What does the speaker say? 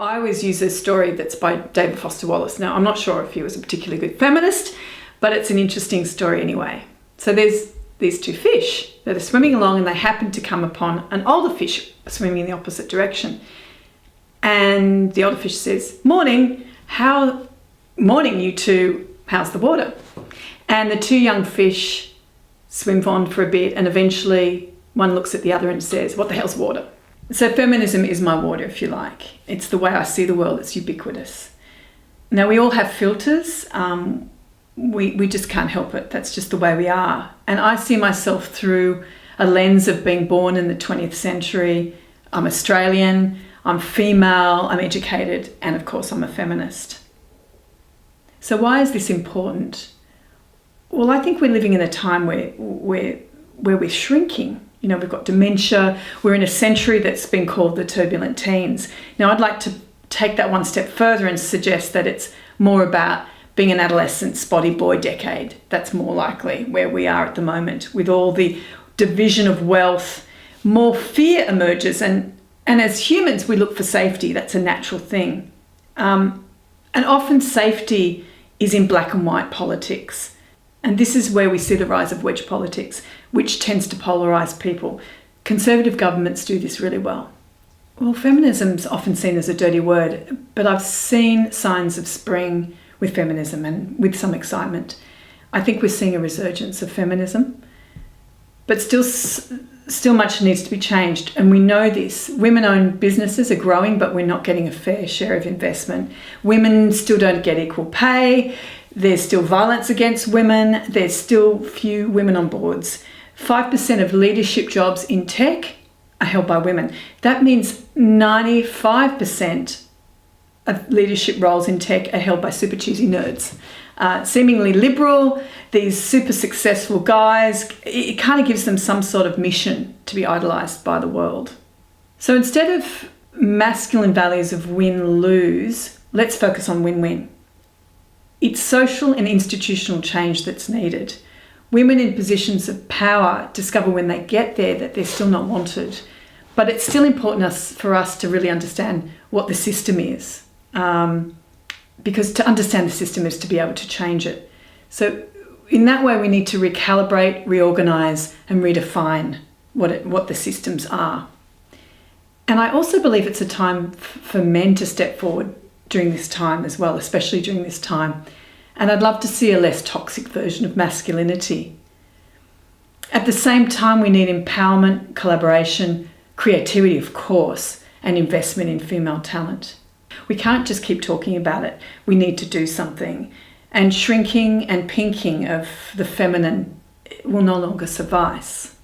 I always use a story that's by David Foster Wallace. Now, I'm not sure if he was a particularly good feminist, but it's an interesting story anyway. So there's these two fish that are swimming along, and they happen to come upon an older fish swimming in the opposite direction. And the older fish says, morning, you two, how's the water? And the two young fish swim on for a bit, and eventually one looks at the other and says, what the hell's water? So feminism is my water, if you like. It's the way I see the world. It's ubiquitous. Now, we all have filters. We just can't help it. That's just the way we are. And I see myself through a lens of being born in the 20th century. I'm Australian, I'm female, I'm educated, and of course I'm a feminist. So why is this important? Well, I think we're living in a time where we're shrinking. You know, we've got dementia. We're in a century that's been called the turbulent teens. Now, I'd like to take that one step further and suggest that it's more about being an adolescent spotty boy decade. That's more likely where we are at the moment. With all the division of wealth, more fear emerges. And as humans, we look for safety. That's a natural thing. And often safety is in black and white politics. And this is where we see the rise of wedge politics, which tends to polarise people. Conservative governments do this really well. Well, feminism's often seen as a dirty word, but I've seen signs of spring with feminism and with some excitement. I think we're seeing a resurgence of feminism, but still much needs to be changed. And we know this. Women-owned businesses are growing, but we're not getting a fair share of investment. Women still don't get equal pay. There's still violence against women. There's still few women on boards. 5% of leadership jobs in tech are held by women. That means 95% of leadership roles in tech are held by super cheesy nerds. Seemingly liberal, these super successful guys, it kind of gives them some sort of mission to be idolised by the world. So instead of masculine values of win-lose, let's focus on win-win. It's social and institutional change that's needed. Women in positions of power discover when they get there that they're still not wanted. But it's still important for us to really understand what the system is. Because to understand the system is to be able to change it. So in that way, we need to recalibrate, reorganise and redefine what the systems are. And I also believe it's a time for men to step forward during this time as well, especially during this time. And I'd love to see a less toxic version of masculinity. At the same time, we need empowerment, collaboration, creativity, of course, and investment in female talent. We can't just keep talking about it. We need to do something. And shrinking and pinking of the feminine will no longer suffice.